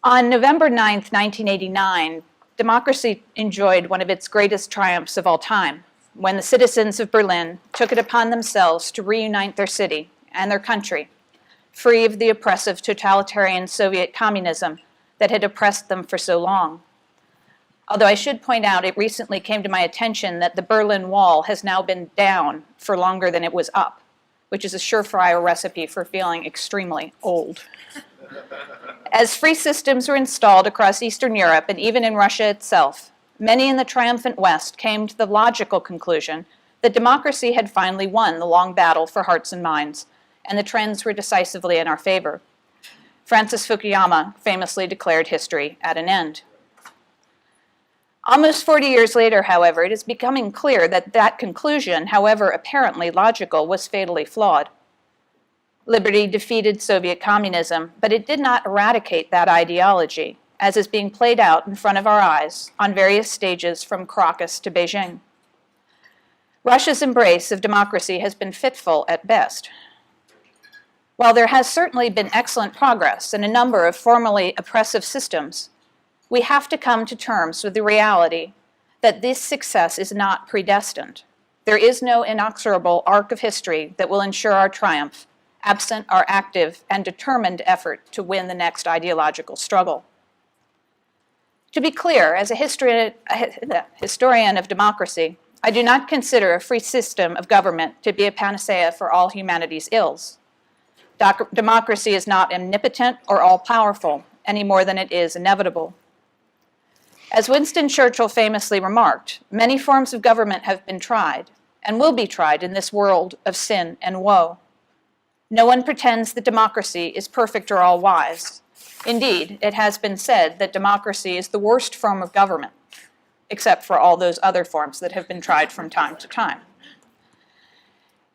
On November 9th, 1989, democracy enjoyed one of its greatest triumphs of all time, when the citizens of Berlin took it upon themselves to reunite their city and their country, free of the oppressive totalitarian Soviet communism that had oppressed them for so long. Although I should point out, it recently came to my attention that the Berlin Wall has now been down for longer than it was up, which is a surefire recipe for feeling extremely old. As free systems were installed across Eastern Europe and even in Russia itself, many in the triumphant West came to the logical conclusion that democracy had finally won the long battle for hearts and minds, and the trends were decisively in our favor. Francis Fukuyama famously declared history at an end. Almost 40 years later, however, it is becoming clear that that conclusion, however apparently logical, was fatally flawed. Liberty defeated Soviet communism, but it did not eradicate that ideology, as is being played out in front of our eyes on various stages from Caracas to Beijing. Russia's embrace of democracy has been fitful at best. While there has certainly been excellent progress in a number of formerly oppressive systems, we have to come to terms with the reality that this success is not predestined. There is no inexorable arc of history that will ensure our triumph, absent our active and determined effort to win the next ideological struggle. To be clear, as a historian of democracy, I do not consider a free system of government to be a panacea for all humanity's ills. Democracy is not omnipotent or all-powerful, any more than it is inevitable. As Winston Churchill famously remarked, many forms of government have been tried and will be tried in this world of sin and woe. No one pretends that democracy is perfect or all-wise. Indeed, it has been said that democracy is the worst form of government, except for all those other forms that have been tried from time to time.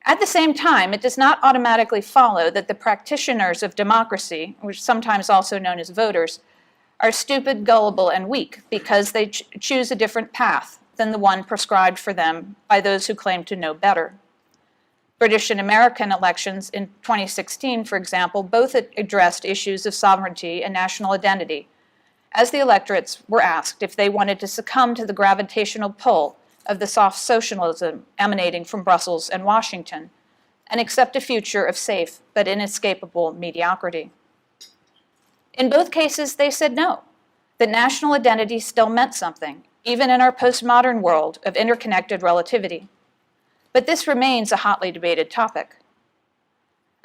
At the same time, it does not automatically follow that the practitioners of democracy, which is sometimes also known as voters, are stupid, gullible, and weak because they choose a different path than the one prescribed for them by those who claim to know better. British and American elections in 2016, for example, both addressed issues of sovereignty and national identity, as the electorates were asked if they wanted to succumb to the gravitational pull of the soft socialism emanating from Brussels and Washington, and accept a future of safe but inescapable mediocrity. In both cases, they said no, that national identity still meant something, even in our postmodern world of interconnected relativity. But this remains a hotly debated topic.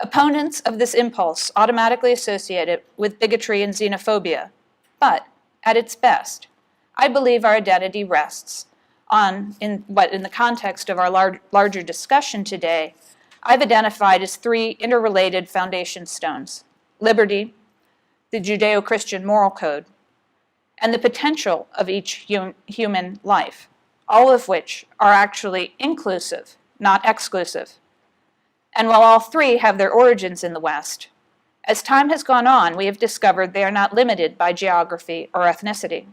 Opponents of this impulse automatically associate it with bigotry and xenophobia, but at its best, I believe our identity rests on, in the context of our larger discussion today, I've identified as three interrelated foundation stones: liberty, the Judeo-Christian moral code, and the potential of each human life, all of which are actually inclusive, not exclusive. And while all three have their origins in the West, as time has gone on, we have discovered they are not limited by geography or ethnicity.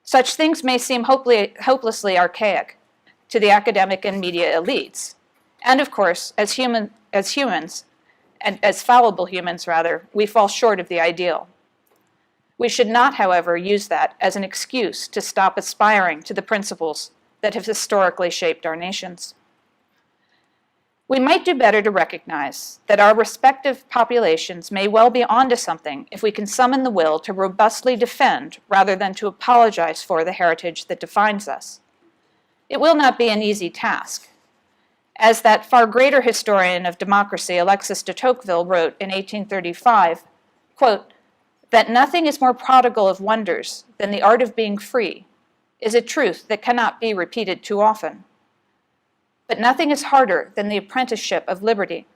Such things may seem hopelessly archaic to the academic and media elites. And of course, as humans, and as fallible humans rather, we fall short of the ideal. We should not, however, use that as an excuse to stop aspiring to the principles that have historically shaped our nations. We might do better to recognize that our respective populations may well be onto something if we can summon the will to robustly defend rather than to apologize for the heritage that defines us. It will not be an easy task. As that far greater historian of democracy, Alexis de Tocqueville, wrote in 1835, quote, that nothing is more prodigal of wonders than the art of being free is a truth that cannot be repeated too often. But nothing is harder than the apprenticeship of liberty.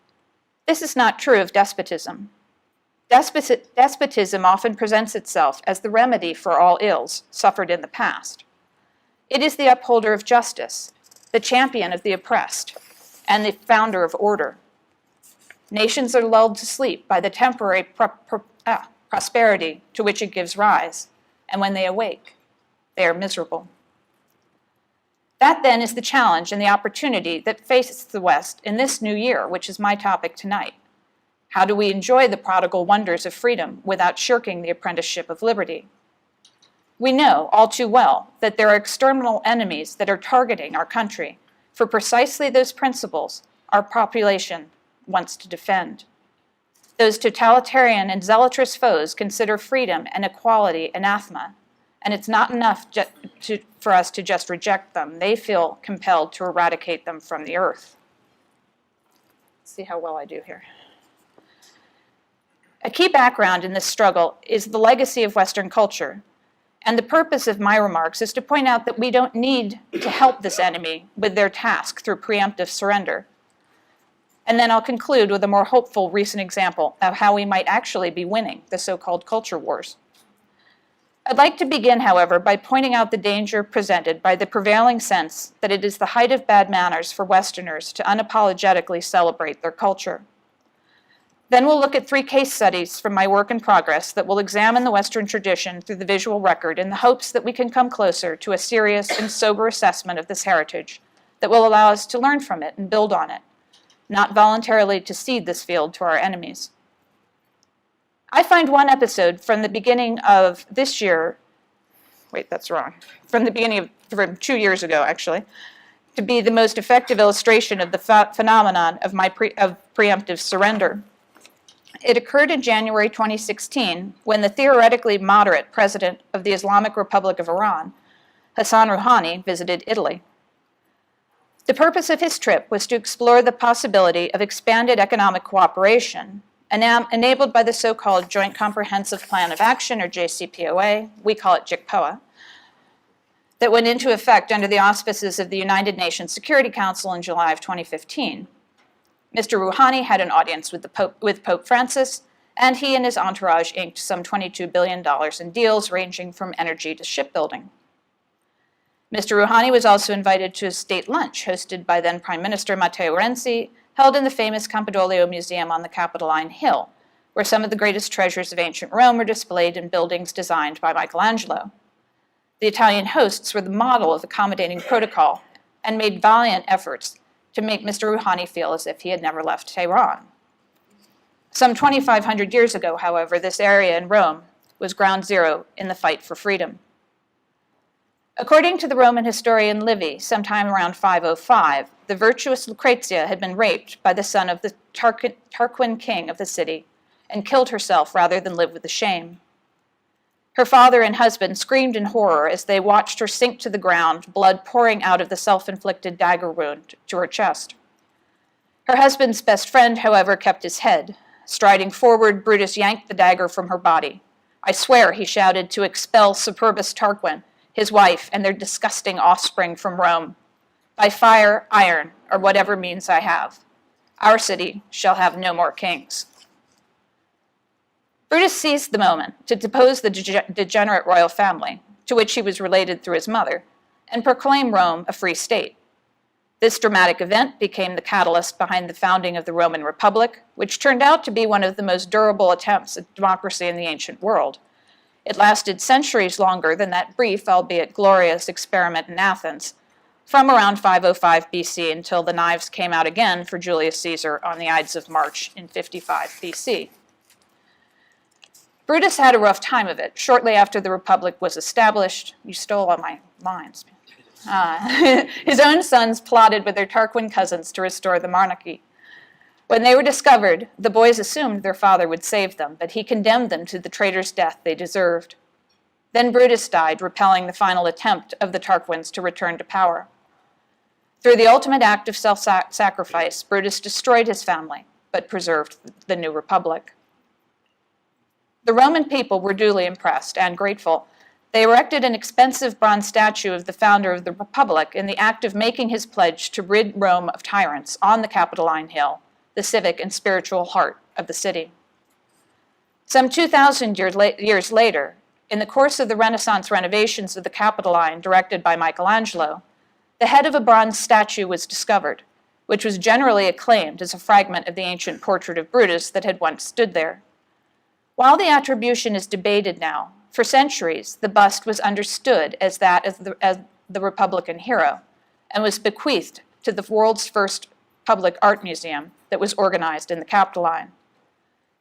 This is not true of despotism. Despotism often presents itself as the remedy for all ills suffered in the past. It is the upholder of justice, the champion of the oppressed, and the founder of order. Nations are lulled to sleep by the temporary prosperity to which it gives rise, and when they awake, they are miserable. That then is the challenge and the opportunity that faces the West in this new year, which is my topic tonight. How do we enjoy the prodigal wonders of freedom without shirking the apprenticeship of liberty? We know all too well that there are external enemies that are targeting our country for precisely those principles our population wants to defend. Those totalitarian and zealotous foes consider freedom and equality anathema, and it's not enough for us to just reject them. They feel compelled to eradicate them from the earth. Let's see how well I do here. A key background in this struggle is the legacy of Western culture, and the purpose of my remarks is to point out that we don't need to help this enemy with their task through preemptive surrender. And then I'll conclude with a more hopeful recent example of how we might actually be winning the so-called culture wars. I'd like to begin, however, by pointing out the danger presented by the prevailing sense that it is the height of bad manners for Westerners to unapologetically celebrate their culture. Then we'll look at 3 case studies from my work in progress that will examine the Western tradition through the visual record in the hopes that we can come closer to a serious and sober assessment of this heritage that will allow us to learn from it and build on it, not voluntarily to cede this field to our enemies. I find one episode from the beginning of this year, from 2 years ago actually, to be the most effective illustration of the phenomenon of preemptive surrender. It occurred in January 2016 when the theoretically moderate president of the Islamic Republic of Iran, Hassan Rouhani, visited Italy. The purpose of his trip was to explore the possibility of expanded economic cooperation enabled by the so-called Joint Comprehensive Plan of Action, or JCPOA, we call it JCPOA, that went into effect under the auspices of the United Nations Security Council in July of 2015. Mr. Rouhani had an audience with Pope Francis, and he and his entourage inked some $22 billion in deals ranging from energy to shipbuilding. Mr. Rouhani was also invited to a state lunch hosted by then Prime Minister Matteo Renzi, held in the famous Campidoglio Museum on the Capitoline Hill, where some of the greatest treasures of ancient Rome were displayed in buildings designed by Michelangelo. The Italian hosts were the model of accommodating protocol and made valiant efforts to make Mr. Rouhani feel as if he had never left Tehran. Some 2,500 years ago, however, this area in Rome was ground zero in the fight for freedom. According to the Roman historian Livy, sometime around 505, the virtuous Lucrezia had been raped by the son of the Tarquin king of the city and killed herself rather than live with the shame. Her father and husband screamed in horror as they watched her sink to the ground, blood pouring out of the self-inflicted dagger wound to her chest. Her husband's best friend, however, kept his head. Striding forward, Brutus yanked the dagger from her body. "I swear," he shouted, "to expel Superbus Tarquin, his wife, and their disgusting offspring from Rome. By fire, iron, or whatever means I have. Our city shall have no more kings." Brutus seized the moment to depose the degenerate royal family, to which he was related through his mother, and proclaim Rome a free state. This dramatic event became the catalyst behind the founding of the Roman Republic, which turned out to be one of the most durable attempts at democracy in the ancient world. It lasted centuries longer than that brief, albeit glorious, experiment in Athens, from around 505 BC until the knives came out again for Julius Caesar on the Ides of March in 55 BC. Brutus had a rough time of it. Shortly after the Republic was established, you stole all my lines. His own sons plotted with their Tarquin cousins to restore the monarchy. When they were discovered, the boys assumed their father would save them, but he condemned them to the traitor's death they deserved. Then Brutus died, repelling the final attempt of the Tarquins to return to power. Through the ultimate act of self-sacrifice, Brutus destroyed his family, but preserved the new republic. The Roman people were duly impressed and grateful. They erected an expensive bronze statue of the founder of the Republic in the act of making his pledge to rid Rome of tyrants on the Capitoline Hill, the civic and spiritual heart of the city. Some 2,000 years later, in the course of the Renaissance renovations of the Capitoline directed by Michelangelo, the head of a bronze statue was discovered, which was generally acclaimed as a fragment of the ancient portrait of Brutus that had once stood there. While the attribution is debated now, for centuries the bust was understood as that of the Republican hero and was bequeathed to the world's first public art museum that was organized in the Capitoline.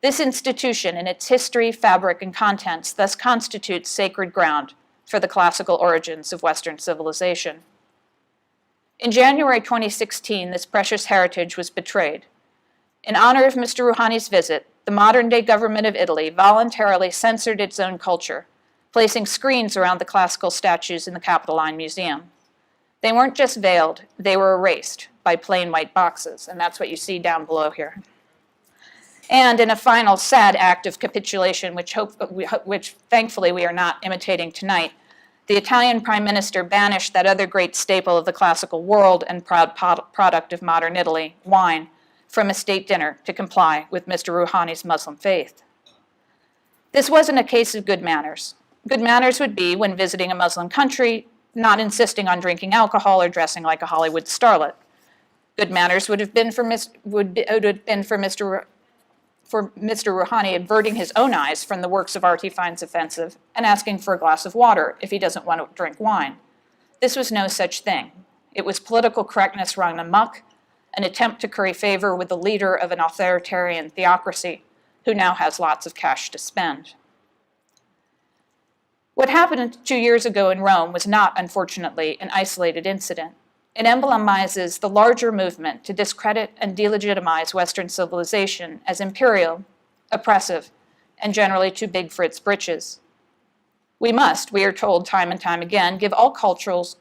This institution, in its history, fabric, and contents, thus constitutes sacred ground for the classical origins of Western civilization. In January 2016, this precious heritage was betrayed. In honor of Mr. Rouhani's visit, the modern-day government of Italy voluntarily censored its own culture, placing screens around the classical statues in the Capitoline Museum. They weren't just veiled, they were erased by plain white boxes, and that's what you see down below here. And in a final sad act of capitulation, which thankfully we are not imitating tonight, the Italian Prime Minister banished that other great staple of the classical world and proud product of modern Italy, wine, from a state dinner to comply with Mr. Rouhani's Muslim faith. This wasn't a case of good manners. Good manners would be, when visiting a Muslim country, not insisting on drinking alcohol or dressing like a Hollywood starlet. Good manners would have been for Mr. Rouhani averting his own eyes from the works of art he finds offensive and asking for a glass of water if he doesn't want to drink wine. This was no such thing. It was political correctness run amok, an attempt to curry favor with the leader of an authoritarian theocracy who now has lots of cash to spend. What happened 2 years ago in Rome was not, unfortunately, an isolated incident. It emblemizes the larger movement to discredit and delegitimize Western civilization as imperial, oppressive, and generally too big for its britches. We must, we are told time and time again, give all cultures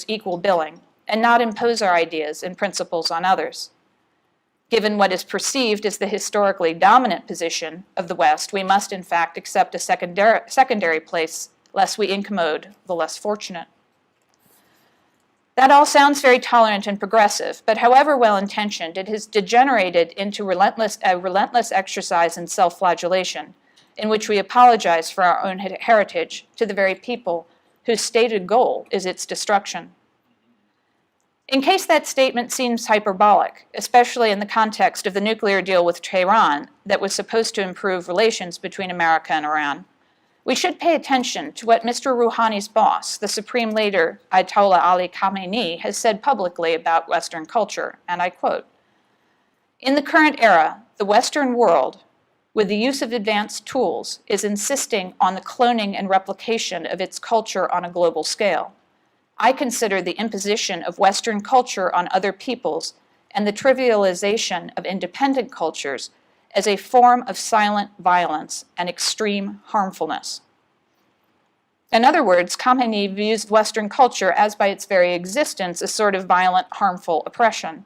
equal billing and not impose our ideas and principles on others. Given what is perceived as the historically dominant position of the West, we must in fact accept a secondary place lest we incommode the less fortunate. That all sounds very tolerant and progressive, but however well-intentioned, it has degenerated into a relentless exercise in self-flagellation, in which we apologize for our own heritage to the very people whose stated goal is its destruction. In case that statement seems hyperbolic, especially in the context of the nuclear deal with Tehran that was supposed to improve relations between America and Iran, we should pay attention to what Mr. Rouhani's boss, the Supreme Leader Ayatollah Ali Khamenei, has said publicly about Western culture, and I quote, "In the current era, the Western world, with the use of advanced tools, is insisting on the cloning and replication of its culture on a global scale. I consider the imposition of Western culture on other peoples and the trivialization of independent cultures as a form of silent violence and extreme harmfulness." In other words, Khamenei views Western culture as by its very existence a sort of violent, harmful oppression.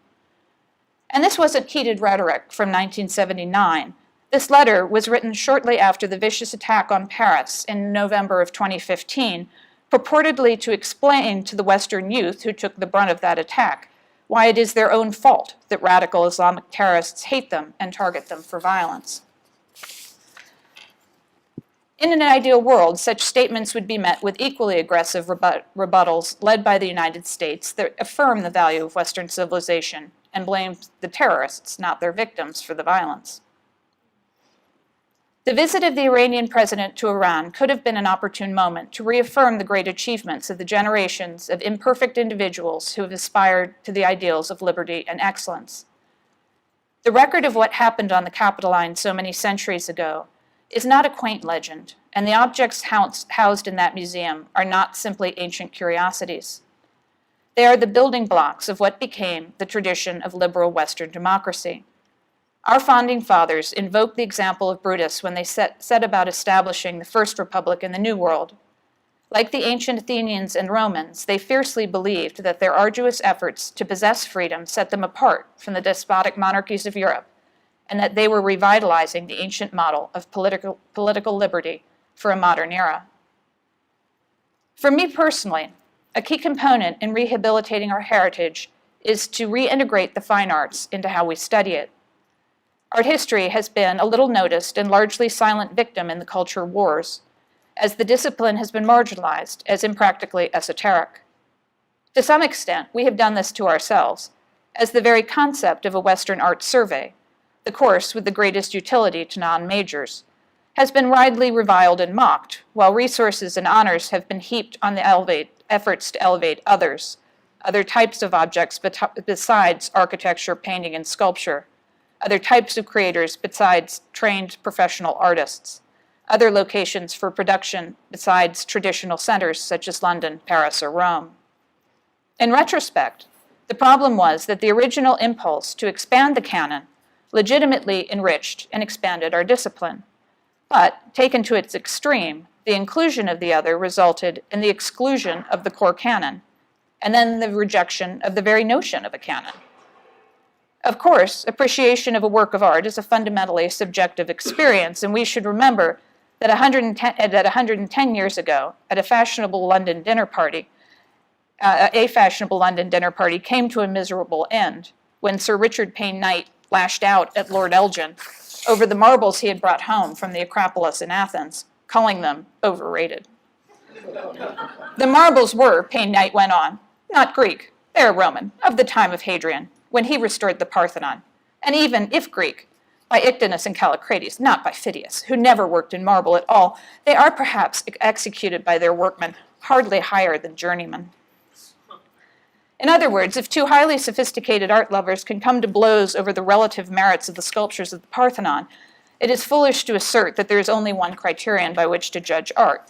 And this wasn't heated rhetoric from 1979. This letter was written shortly after the vicious attack on Paris in November of 2015, purportedly to explain to the Western youth who took the brunt of that attack why it is their own fault that radical Islamic terrorists hate them and target them for violence. In an ideal world, such statements would be met with equally aggressive rebuttals led by the United States that affirm the value of Western civilization and blame the terrorists, not their victims, for the violence. The visit of the Iranian president to Iran could have been an opportune moment to reaffirm the great achievements of the generations of imperfect individuals who have aspired to the ideals of liberty and excellence. The record of what happened on the Capitoline so many centuries ago is not a quaint legend, and the objects housed in that museum are not simply ancient curiosities. They are the building blocks of what became the tradition of liberal Western democracy. Our founding fathers invoked the example of Brutus when they set about establishing the first republic in the New World. Like the ancient Athenians and Romans, they fiercely believed that their arduous efforts to possess freedom set them apart from the despotic monarchies of Europe, and that they were revitalizing the ancient model of political liberty for a modern era. For me personally, a key component in rehabilitating our heritage is to reintegrate the fine arts into how we study it. Art history has been a little noticed and largely silent victim in the culture wars, as the discipline has been marginalized as impractically esoteric. To some extent, we have done this to ourselves, as the very concept of a Western art survey, the course with the greatest utility to non-majors, has been widely reviled and mocked, while resources and honors have been heaped on the efforts to elevate other types of objects besides architecture, painting, and sculpture, other types of creators besides trained professional artists, other locations for production besides traditional centers such as London, Paris, or Rome. In retrospect, the problem was that the original impulse to expand the canon legitimately enriched and expanded our discipline. But, taken to its extreme, the inclusion of the other resulted in the exclusion of the core canon, and then the rejection of the very notion of a canon. Of course, appreciation of a work of art is a fundamentally subjective experience, and we should remember that 110 years ago, at a fashionable London dinner party, came to a miserable end when Sir Richard Payne Knight lashed out at Lord Elgin over the marbles he had brought home from the Acropolis in Athens, calling them overrated. The marbles were, Payne Knight went on, not Greek, they're Roman, of the time of Hadrian, when he restored the Parthenon, and even if Greek, by Ictinus and Callicrates, not by Phidias, who never worked in marble at all, they are perhaps executed by their workmen, hardly higher than journeymen. In other words, if two highly sophisticated art lovers can come to blows over the relative merits of the sculptures of the Parthenon, it is foolish to assert that there is only one criterion by which to judge art.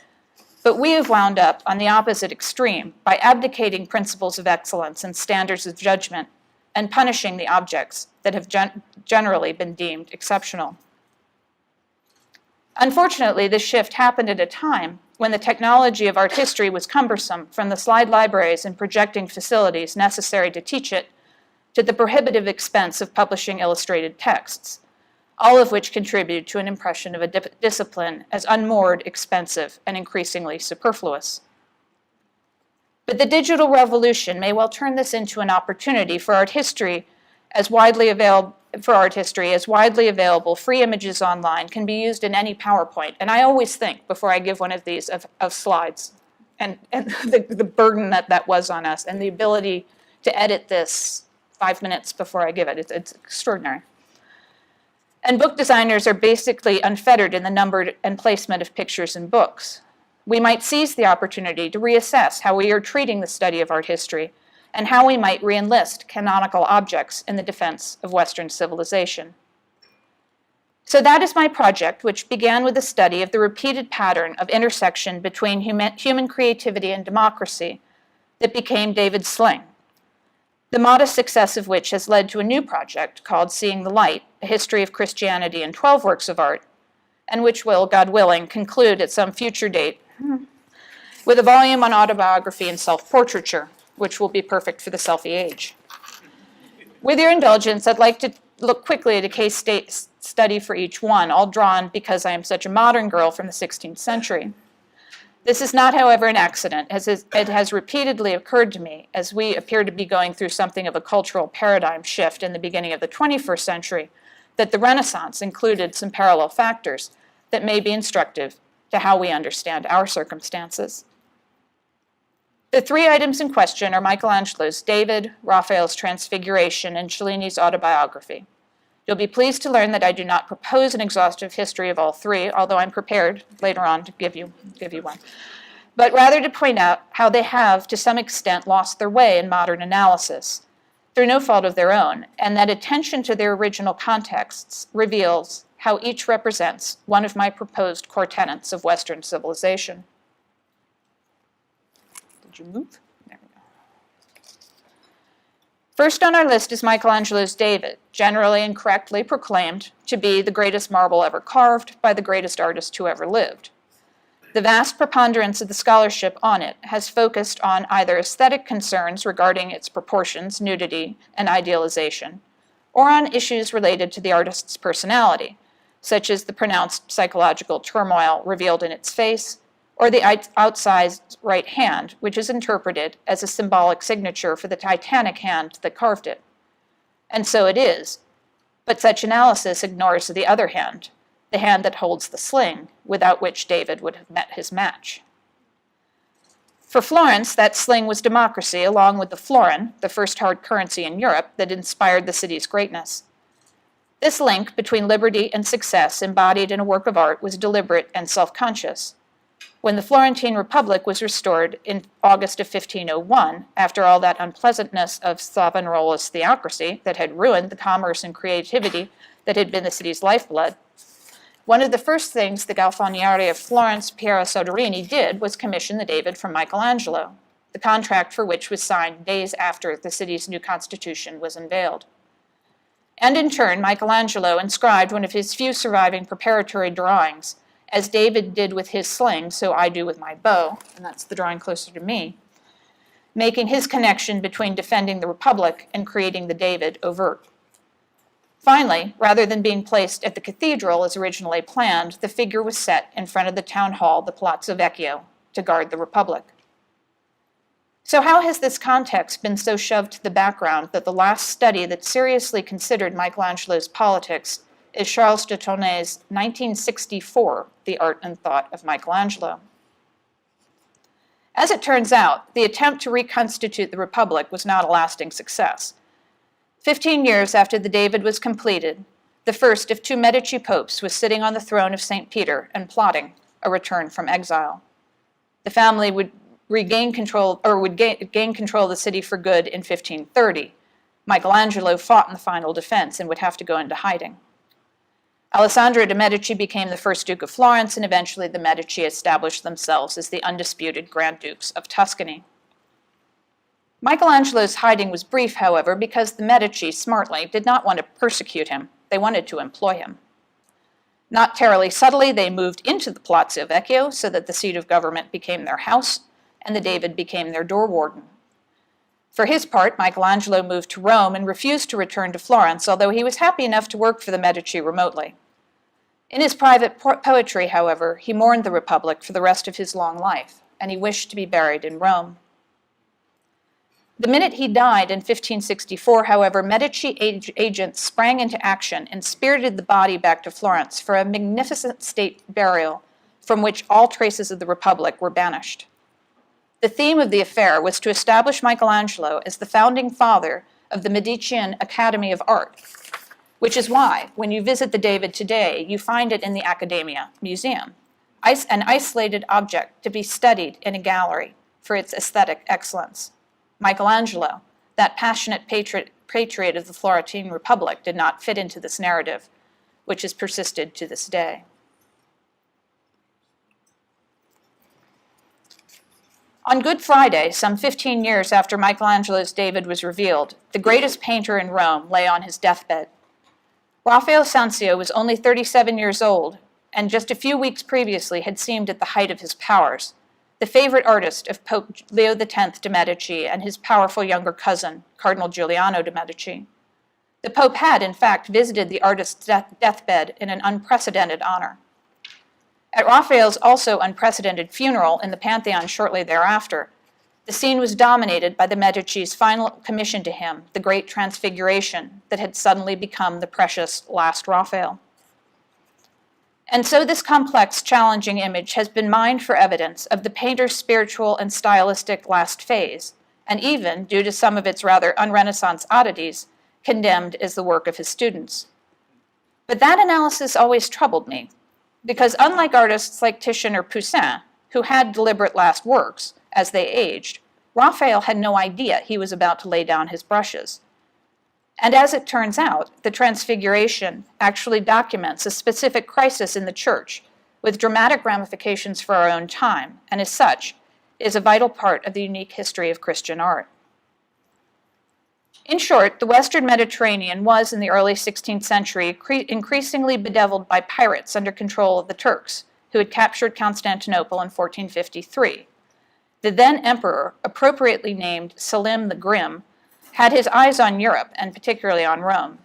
But we have wound up on the opposite extreme by abdicating principles of excellence and standards of judgment and punishing the objects that have generally been deemed exceptional. Unfortunately, this shift happened at a time when the technology of art history was cumbersome, from the slide libraries and projecting facilities necessary to teach it to the prohibitive expense of publishing illustrated texts, all of which contribute to an impression of a discipline as unmoored, expensive, and increasingly superfluous. But the digital revolution may well turn this into an opportunity for art history as widely available. Free images online can be used in any PowerPoint. And I always think, before I give one of these, of slides and the burden that was on us and the ability to edit this 5 minutes before I give it. It's extraordinary. And book designers are basically unfettered in the number and placement of pictures in books. We might seize the opportunity to reassess how we are treating the study of art history and how we might re-enlist canonical objects in the defense of Western civilization. So that is my project, which began with a study of the repeated pattern of intersection between human creativity and democracy that became David's sling, the modest success of which has led to a new project called Seeing the Light, a history of Christianity in 12 works of art, and which will, God willing, conclude at some future date with a volume on autobiography and self-portraiture, which will be perfect for the selfie age. With your indulgence, I'd like to look quickly at a case study for each one, all drawn because I am such a modern girl from the 16th century. This is not, however, an accident, as it has repeatedly occurred to me as we appear to be going through something of a cultural paradigm shift in the beginning of the 21st century, that the Renaissance included some parallel factors that may be instructive to how we understand our circumstances. The three items in question are Michelangelo's David, Raphael's Transfiguration, and Cellini's autobiography. You'll be pleased to learn that I do not propose an exhaustive history of all three, although I'm prepared later on to give you one, but rather to point out how they have, to some extent, lost their way in modern analysis, through no fault of their own, and that attention to their original contexts reveals how each represents one of my proposed core tenets of Western civilization. Did you move? There we go. First on our list is Michelangelo's David, generally and correctly proclaimed to be the greatest marble ever carved by the greatest artist who ever lived. The vast preponderance of the scholarship on it has focused on either aesthetic concerns regarding its proportions, nudity, and idealization, or on issues related to the artist's personality, such as the pronounced psychological turmoil revealed in its face, or the outsized right hand, which is interpreted as a symbolic signature for the titanic hand that carved it. And so it is, but such analysis ignores the other hand, the hand that holds the sling, without which David would have met his match. For Florence, that sling was democracy, along with the florin, the first hard currency in Europe that inspired the city's greatness. This link between liberty and success embodied in a work of art was deliberate and self-conscious. When the Florentine Republic was restored in August of 1501, after all that unpleasantness of Savonarola's theocracy that had ruined the commerce and creativity that had been the city's lifeblood, one of the first things the Galfanieri of Florence, Piero Soderini, did was commission the David from Michelangelo, the contract for which was signed days after the city's new constitution was unveiled. And in turn, Michelangelo inscribed one of his few surviving preparatory drawings, as David did with his sling, so I do with my bow, and that's the drawing closer to me, making his connection between defending the Republic and creating the David overt. Finally, rather than being placed at the cathedral as originally planned, the figure was set in front of the town hall, the Palazzo Vecchio, to guard the Republic. So how has this context been so shoved to the background that the last study that seriously considered Michelangelo's politics is Charles de Tonnay's 1964, The Art and Thought of Michelangelo? As it turns out, the attempt to reconstitute the Republic was not a lasting success. 15 years after the David was completed, the first of two Medici popes was sitting on the throne of St. Peter and plotting a return from exile. The family would gain control of the city for good in 1530. Michelangelo fought in the final defense and would have to go into hiding. Alessandro de' Medici became the first Duke of Florence, and eventually the Medici established themselves as the undisputed Grand Dukes of Tuscany. Michelangelo's hiding was brief, however, because the Medici, smartly, did not want to persecute him. They wanted to employ him. Not terribly subtly, they moved into the Palazzo Vecchio so that the seat of government became their house, and the David became their door warden. For his part, Michelangelo moved to Rome and refused to return to Florence, although he was happy enough to work for the Medici remotely. In his private poetry, however, he mourned the Republic for the rest of his long life, and he wished to be buried in Rome. The minute he died in 1564, however, Medici agents sprang into action and spirited the body back to Florence for a magnificent state burial from which all traces of the Republic were banished. The theme of the affair was to establish Michelangelo as the founding father of the Medicean Academy of Art, which is why, when you visit the David today, you find it in the Accademia Museum, an isolated object to be studied in a gallery for its aesthetic excellence. Michelangelo, that passionate patriot of the Florentine Republic, did not fit into this narrative, which has persisted to this day. On Good Friday, some 15 years after Michelangelo's David was revealed, the greatest painter in Rome lay on his deathbed. Raphael Sanzio was only 37 years old, and just a few weeks previously had seemed at the height of his powers, the favorite artist of Pope Leo X de' Medici and his powerful younger cousin, Cardinal Giuliano de' Medici. The Pope had, in fact, visited the artist's deathbed in an unprecedented honor. At Raphael's also unprecedented funeral in the Pantheon shortly thereafter, the scene was dominated by the Medici's final commission to him, the Great Transfiguration, that had suddenly become the precious last Raphael. And so this complex, challenging image has been mined for evidence of the painter's spiritual and stylistic last phase, and even, due to some of its rather un-Renaissance oddities, condemned as the work of his students. But that analysis always troubled me, because unlike artists like Titian or Poussin, who had deliberate last works as they aged, Raphael had no idea he was about to lay down his brushes. And as it turns out, the Transfiguration actually documents a specific crisis in the Church, with dramatic ramifications for our own time, and as such, is a vital part of the unique history of Christian art. In short, the Western Mediterranean was, in the early 16th century, increasingly bedeviled by pirates under control of the Turks, who had captured Constantinople in 1453. The then emperor, appropriately named Selim the Grim, had his eyes on Europe, and particularly on Rome.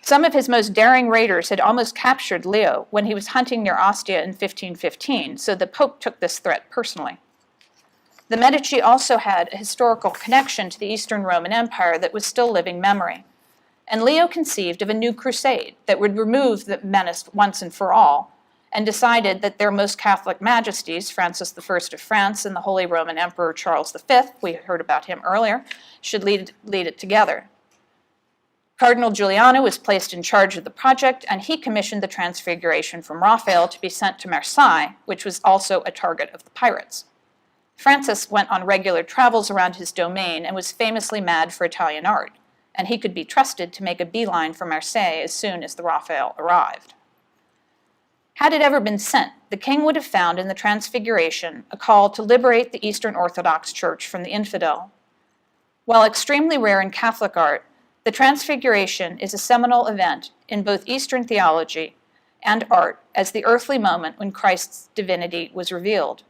Some of his most daring raiders had almost captured Leo when he was hunting near Ostia in 1515, so the Pope took this threat personally. The Medici also had a historical connection to the Eastern Roman Empire that was still living memory, and Leo conceived of a new crusade that would remove the menace once and for all, and decided that their most Catholic majesties, Francis I of France and the Holy Roman Emperor Charles V, we heard about him earlier, should lead it together. Cardinal Giuliano was placed in charge of the project, and he commissioned the Transfiguration from Raphael to be sent to Marseille, which was also a target of the pirates. Francis went on regular travels around his domain and was famously mad for Italian art, and he could be trusted to make a beeline for Marseille as soon as the Raphael arrived. Had it ever been sent, the king would have found in the Transfiguration a call to liberate the Eastern Orthodox Church from the infidel. While extremely rare in Catholic art, the Transfiguration is a seminal event in both Eastern theology and art as the earthly moment when Christ's divinity was revealed.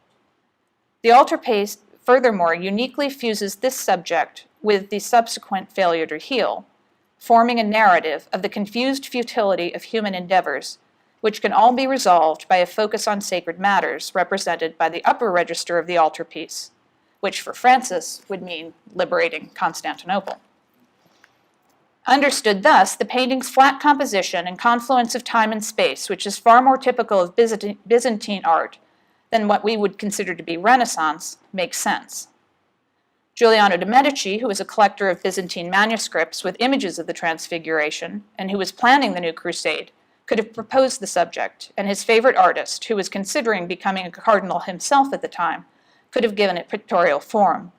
The altarpiece, furthermore, uniquely fuses this subject with the subsequent failure to heal, forming a narrative of the confused futility of human endeavors, which can all be resolved by a focus on sacred matters represented by the upper register of the altarpiece, which for Francis would mean liberating Constantinople. Understood thus, the painting's flat composition and confluence of time and space, which is far more typical of Byzantine art than what we would consider to be Renaissance, makes sense. Giuliano de' Medici, who was a collector of Byzantine manuscripts with images of the Transfiguration, and who was planning the new crusade, could have proposed the subject, and his favorite artist, who was considering becoming a cardinal himself at the time, could have given it pictorial form.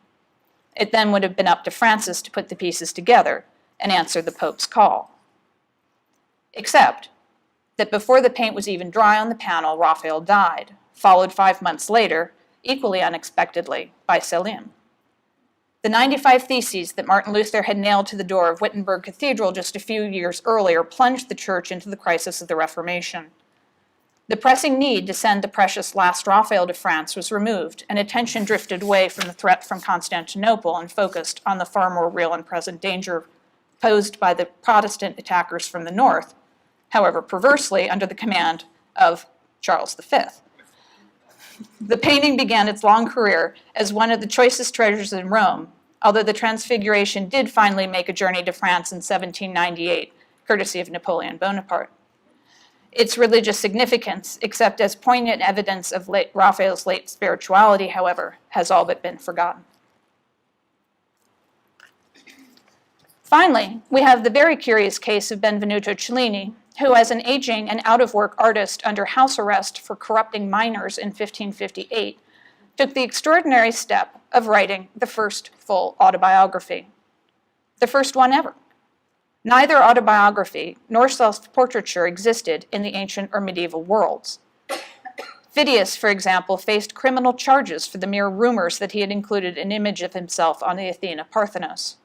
It then would have been up to Francis to put the pieces together and answer the Pope's call. Except that before the paint was even dry on the panel, Raphael died, followed 5 months later, equally unexpectedly, by Selim. The 95 Theses that Martin Luther had nailed to the door of Wittenberg Cathedral just a few years earlier plunged the church into the crisis of the Reformation. The pressing need to send the precious last Raphael to France was removed, and attention drifted away from the threat from Constantinople and focused on the far more real and present danger posed by the Protestant attackers from the north, however perversely under the command of Charles V. The painting began its long career as one of the choicest treasures in Rome, although the Transfiguration did finally make a journey to France in 1798, courtesy of Napoleon Bonaparte. Its religious significance, except as poignant evidence of Raphael's late spirituality, however, has all but been forgotten. Finally, we have the very curious case of Benvenuto Cellini, who, as an aging and out-of-work artist under house arrest for corrupting minors in 1558, took the extraordinary step of writing the first full autobiography, the first one ever. Neither autobiography nor self-portraiture existed in the ancient or medieval worlds. Phidias, for example, faced criminal charges for the mere rumors that he had included an image of himself on the Athena Parthenos.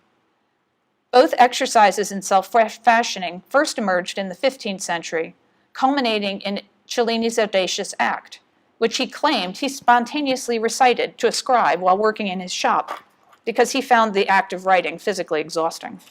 Both exercises in self-fashioning first emerged in the 15th century, culminating in Cellini's audacious act, which he claimed he spontaneously recited to a scribe while working in his shop, because he found the act of writing physically exhausting.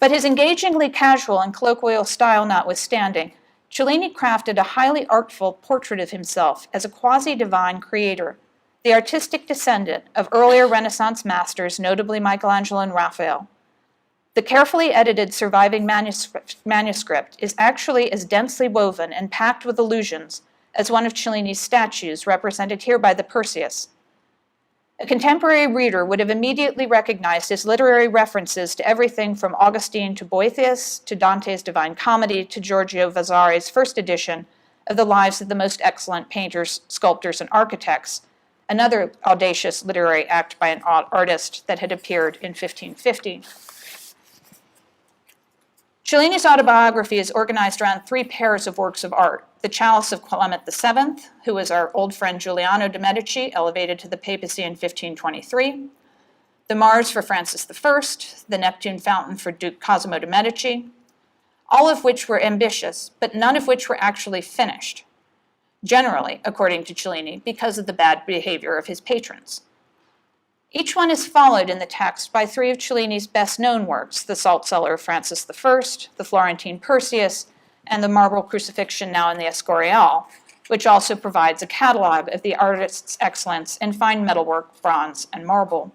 But his engagingly casual and colloquial style notwithstanding, Cellini crafted a highly artful portrait of himself as a quasi-divine creator, the artistic descendant of earlier Renaissance masters, notably Michelangelo and Raphael. The carefully edited surviving manuscript is actually as densely woven and packed with allusions as one of Cellini's statues, represented here by the Perseus. A contemporary reader would have immediately recognized his literary references to everything from Augustine to Boethius, to Dante's Divine Comedy, to Giorgio Vasari's first edition of the lives of the most excellent painters, sculptors, and architects, another audacious literary act by an artist that had appeared in 1550. Cellini's autobiography is organized around 3 pairs of works of art: the Chalice of Clement VII, who was our old friend Giuliano de' Medici, elevated to the papacy in 1523, the Mars for Francis I, the Neptune Fountain for Duke Cosimo de' Medici, all of which were ambitious, but none of which were actually finished, generally, according to Cellini, because of the bad behavior of his patrons. Each one is followed in the text by 3 of Cellini's best-known works: the Salt Cellar of Francis I, the Florentine Perseus, and the Marble Crucifixion now in the Escorial, which also provides a catalog of the artist's excellence in fine metalwork, bronze, and marble.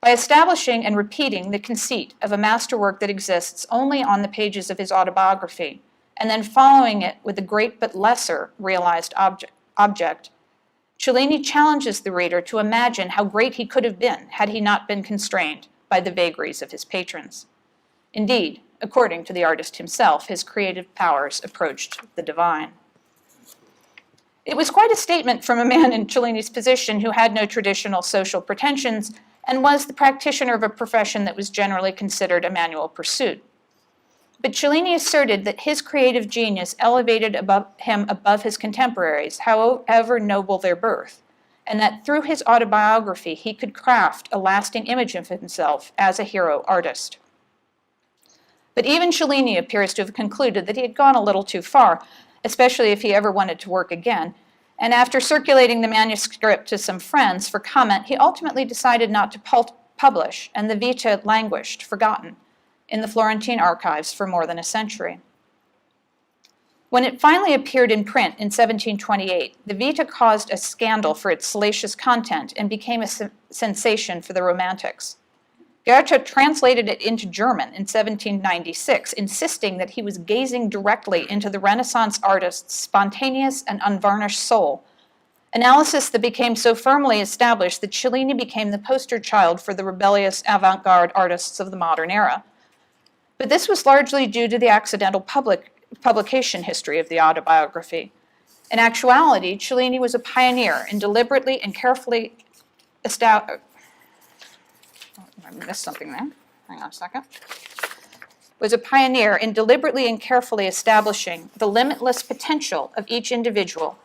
By establishing and repeating the conceit of a masterwork that exists only on the pages of his autobiography, and then following it with a great but lesser realized object, Cellini challenges the reader to imagine how great he could have been had he not been constrained by the vagaries of his patrons. Indeed, according to the artist himself, his creative powers approached the divine. It was quite a statement from a man in Cellini's position who had no traditional social pretensions and was the practitioner of a profession that was generally considered a manual pursuit. But Cellini asserted that his creative genius elevated him above his contemporaries, however noble their birth, and that through his autobiography he could craft a lasting image of himself as a hero artist. But even Cellini appears to have concluded that he had gone a little too far, especially if he ever wanted to work again, and after circulating the manuscript to some friends for comment, he ultimately decided not to publish, and the Vita languished, forgotten, in the Florentine archives for more than a century. When it finally appeared in print in 1728, the Vita caused a scandal for its salacious content and became a sensation for the Romantics. Goethe translated it into German in 1796, insisting that he was gazing directly into the Renaissance artist's spontaneous and unvarnished soul, analysis that became so firmly established that Cellini became the poster child for the rebellious avant-garde artists of the modern era. But this was largely due to the accidental publication history of the autobiography. In actuality, Cellini was a pioneer in deliberately and carefully I missed something there. Hang on a second. Was a pioneer in deliberately and carefully establishing the limitless potential of each individual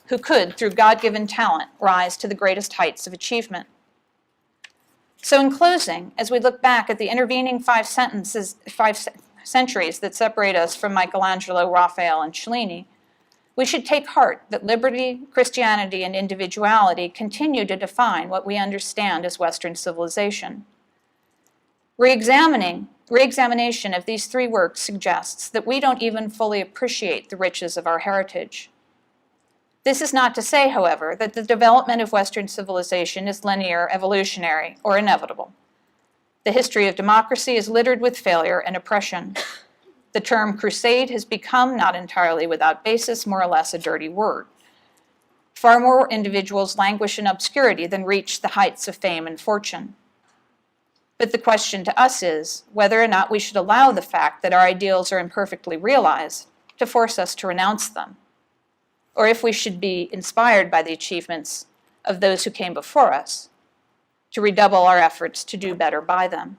who could, through God-given talent, rise to the greatest heights of achievement. So in closing, as we look back at the intervening 5 centuries that separate us from Michelangelo, Raphael, and Cellini, we should take heart that liberty, Christianity, and individuality continue to define what we understand as Western civilization. Re-examination of these 3 works suggests that we don't even fully appreciate the riches of our heritage. This is not to say, however, that the development of Western civilization is linear, evolutionary, or inevitable. The history of democracy is littered with failure and oppression. The term crusade has become, not entirely without basis, more or less a dirty word. Far more individuals languish in obscurity than reach the heights of fame and fortune. But the question to us is whether or not we should allow the fact that our ideals are imperfectly realized to force us to renounce them, or if we should be inspired by the achievements of those who came before us to redouble our efforts to do better by them.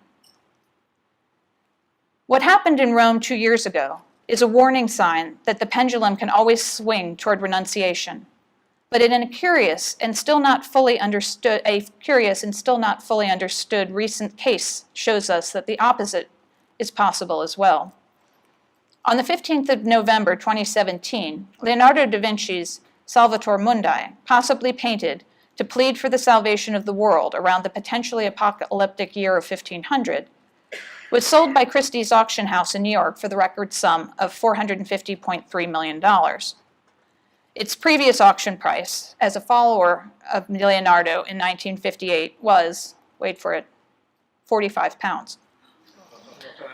What happened in Rome 2 years ago is a warning sign that the pendulum can always swing toward renunciation, but in a curious and still not fully understood recent case shows us that the opposite is possible as well. On the 15th of November 2017, Leonardo da Vinci's Salvator Mundi, possibly painted to plead for the salvation of the world around the potentially apocalyptic year of 1500, was sold by Christie's auction house in New York for the record sum of $450.3 million. Its previous auction price, as a follower of Leonardo in 1958, was, wait for it, 45 pounds.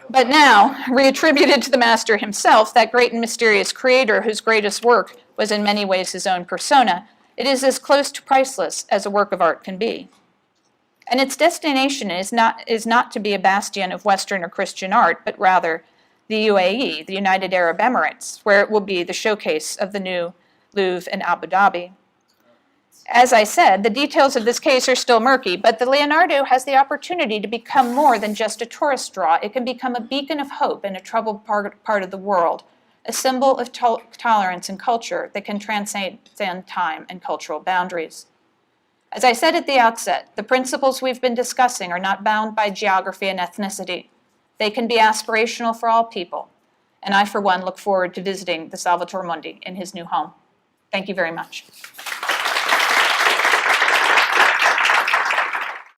But now, reattributed to the master himself, that great and mysterious creator whose greatest work was in many ways his own persona, it is as close to priceless as a work of art can be. And its destination is not to be a bastion of Western or Christian art, but rather the UAE, the United Arab Emirates, where it will be the showcase of the new Louvre in Abu Dhabi. As I said, the details of this case are still murky, but the Leonardo has the opportunity to become more than just a tourist draw. It can become a beacon of hope in a troubled part of the world, a symbol of tolerance and culture that can transcend time and cultural boundaries. As I said at the outset, the principles we've been discussing are not bound by geography and ethnicity. They can be aspirational for all people, and I, for one, look forward to visiting the Salvator Mundi in his new home. Thank you very much.